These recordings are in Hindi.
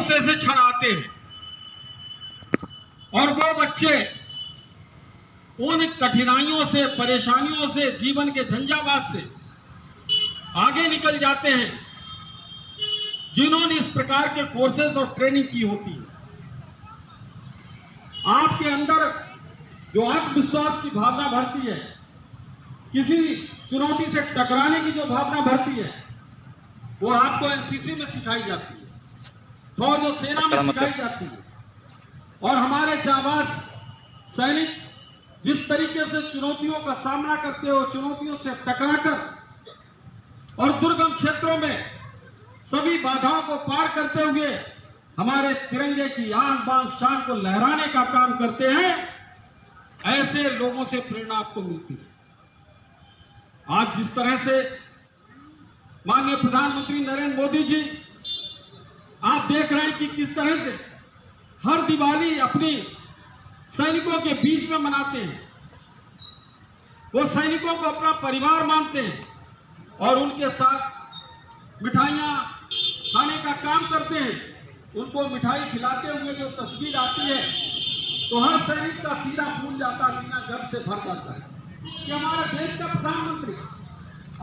रोज ऐसे क्षण आते हैं और वो बच्चे उन कठिनाइयों से, परेशानियों से, जीवन के झंझावात से आगे निकल जाते हैं जिन्होंने इस प्रकार के कोर्सेज और ट्रेनिंग की होती है। आपके अंदर जो आत्मविश्वास की भावना भरती है, किसी चुनौती से टकराने की जो भावना भरती है, वो आपको एनसीसी में सिखाई जाती है, फौज और सेना में सिखाई जाती है। और हमारे जाबाज सैनिक जिस तरीके से चुनौतियों का सामना करते हो, चुनौतियों से टकराकर और दुर्गम क्षेत्रों में सभी बाधाओं को पार करते हुए हमारे तिरंगे की आन बान शान को लहराने का काम करते हैं, ऐसे लोगों से प्रेरणा आपको मिलती है। आज जिस तरह से माननीय प्रधानमंत्री नरेंद्र मोदी जी, आप देख रहे हैं कि किस तरह से हर दिवाली अपनी सैनिकों के बीच में मनाते हैं। वो सैनिकों को अपना परिवार मानते हैं और उनके साथ मिठाइयां खाने का काम करते हैं। उनको मिठाई खिलाते हुए जो तस्वीर आती है तो हर सैनिक का सीना फूल जाता है, सीना गर्व से भर जाता है कि हमारे देश का प्रधानमंत्री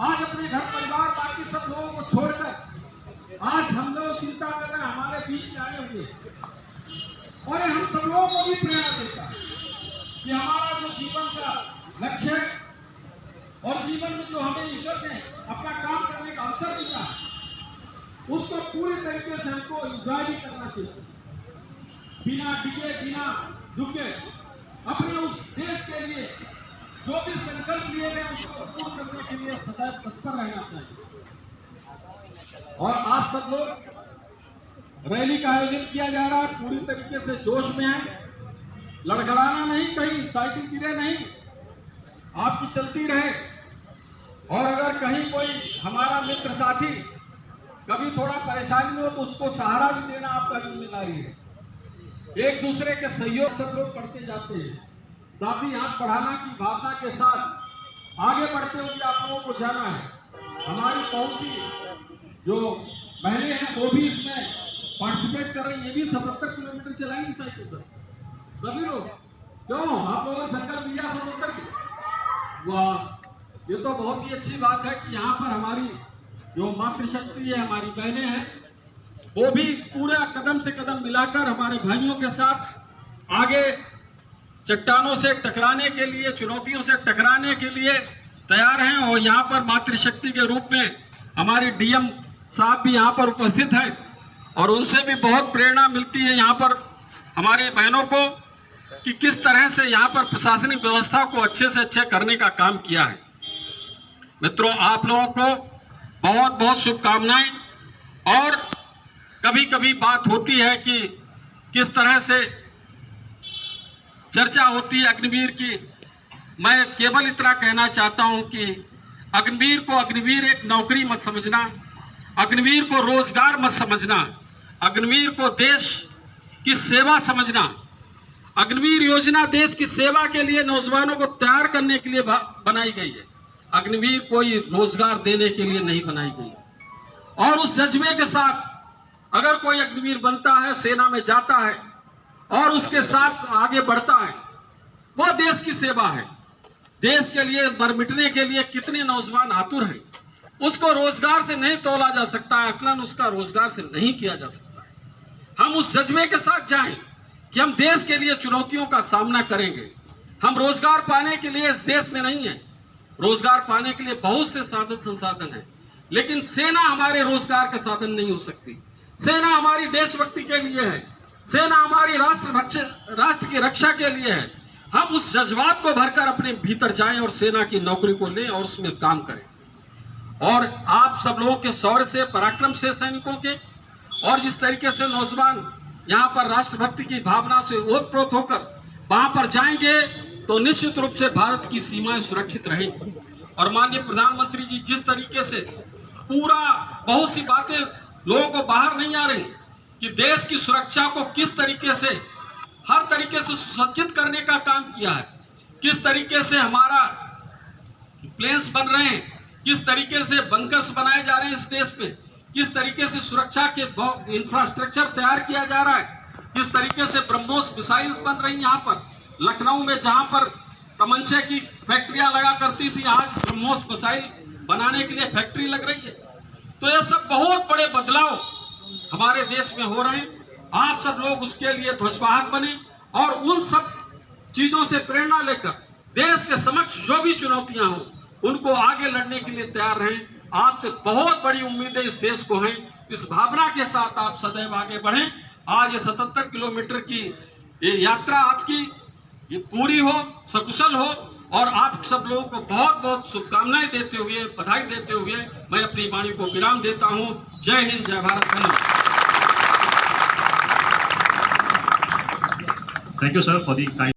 आज अपने घर परिवार बाकी सब लोगों को छोड़कर आज हम लोग चिंता कर रहे हैं, हमारे बीच में आए हुए। और हम सब लोगों को भी प्रेरणा देता है कि हमारा जो जीवन का लक्ष्य है और जीवन में जो हमें ईश्वर ने अपना काम करने का अवसर दिया है, उसको पूरी तरीके से हमको एंजॉय भी करना चाहिए, बिना डिगे, बिना झुके। अपने उस देश के लिए जो भी संकल्प लिए गए उसको पूर्ण करने के लिए सदैव तत्पर रहना चाहिए। और आप सब लोग रैली का आयोजन किया जा रहा है, पूरी तरीके से जोश में है, लड़खड़ाना नहीं, कहीं साइकिल गिरे नहीं, आपकी चलती रहे। और अगर कहीं कोई हमारा मित्र साथी कभी थोड़ा परेशानी हो तो उसको सहारा भी देना आपका जिम्मेदारी है। एक दूसरे के सहयोग सब लोग बढ़ते जाते हैं, साथ ही हाथ बढ़ाना की भावना के साथ आगे बढ़ते हुए आप लोगों को जाना है। हमारी बहुत सी जो बहनें हैं वो भी इसमें पार्टिसिपेट कर रही है, ये भी 77 किलोमीटर चलाएंगी साइकिल से सभी लोग। क्यों आप लोगों ने संकल्प लिया 77 की? वाह, ये तो बहुत ही अच्छी बात है कि यहाँ पर हमारी जो मातृशक्ति है, हमारी बहनें हैं, वो भी पूरा कदम से कदम मिलाकर हमारे भाइयों के साथ आगे चट्टानों से टकराने के लिए, चुनौतियों से टकराने के लिए तैयार हैं। और यहाँ पर मातृशक्ति के रूप में हमारी डीएम साहब भी यहाँ पर उपस्थित हैं और उनसे भी बहुत प्रेरणा मिलती है यहाँ पर हमारे बहनों को कि किस तरह से यहाँ पर प्रशासनिक व्यवस्था को अच्छे से अच्छे करने का काम किया है। मित्रों, आप लोगों को बहुत बहुत शुभकामनाएं। और कभी कभी बात होती है कि किस तरह से चर्चा होती है अग्निवीर की। मैं केवल इतना कहना चाहता हूं कि अग्निवीर को अग्निवीर एक नौकरी मत समझना, अग्निवीर को रोजगार मत समझना, अग्निवीर को देश की सेवा समझना। अग्निवीर योजना देश की सेवा के लिए नौजवानों को तैयार करने के लिए बनाई गई है। अग्निवीर कोई रोजगार देने के लिए नहीं बनाई गई। और उस जज्बे के साथ अगर कोई अग्निवीर बनता है, सेना में जाता है और उसके साथ आगे बढ़ता है, वो देश की सेवा है। देश के लिए मर मिटने के लिए कितने नौजवान आतुर हैं, उसको रोजगार से नहीं तोला जा सकता है, आकलन उसका रोजगार से नहीं किया जा सकता है। हम उस जज्बे के साथ जाएं कि हम देश के लिए चुनौतियों का सामना करेंगे। हम रोजगार पाने के लिए इस देश में नहीं है, रोजगार पाने के लिए बहुत से साधन संसाधन हैं, लेकिन सेना हमारे रोजगार का साधन नहीं हो सकती। सेना हमारी देशभक्ति के लिए है, सेना हमारी राष्ट्र की रक्षा के लिए है। हम उस जज्बात को भरकर अपने भीतर जाएं और सेना की नौकरी को लें और उसमें काम करें। और आप सब लोगों के शौर्य से, पराक्रम से, सैनिकों के, और जिस तरीके से नौजवान यहाँ पर राष्ट्रभक्ति की भावना से ओतप्रोत होकर वहां पर जाएंगे तो निश्चित रूप से भारत की सीमाएं सुरक्षित रहेंगी। और माननीय प्रधानमंत्री जी जिस तरीके से पूरा बहुत सी बातें लोगों को बाहर नहीं आ रही कि देश की सुरक्षा को किस तरीके से हर तरीके से सुसज्जित करने का काम किया है, किस तरीके से हमारा प्लेन्स बन रहे हैं, किस तरीके से बंकर्स बनाए जा रहे हैं इस देश पे, किस तरीके से सुरक्षा के इंफ्रास्ट्रक्चर तैयार किया जा रहा है, किस तरीके से ब्रह्मोस मिसाइल बन रही यहाँ पर। लखनऊ में जहां पर तमंचे की फैक्ट्रियां लगा करती थी, आज ब्रह्मोस मिसाइल बनाने के लिए फैक्ट्री लग रही है। तो ये सब बहुत बड़े बदलाव हमारे देश में हो रहे हैं। आप सब लोग उसके लिए ध्वजवाहक बने और उन सब चीजों से प्रेरणा लेकर देश के समक्ष जो भी चुनौतियां हो उनको आगे लड़ने के लिए तैयार रहें। आपसे बहुत बड़ी उम्मीदें इस देश को हैं। इस भावना के साथ आप सदैव आगे बढ़ें। आज ये 77 किलोमीटर की ये यात्रा आपकी ये पूरी हो, सकुशल हो, और आप सब लोगों को बहुत बहुत शुभकामनाएं देते हुए, बधाई देते हुए मैं अपनी वाणी को विराम देता हूं। जय हिंद, जय Bharat. Thank you, sir, for the kind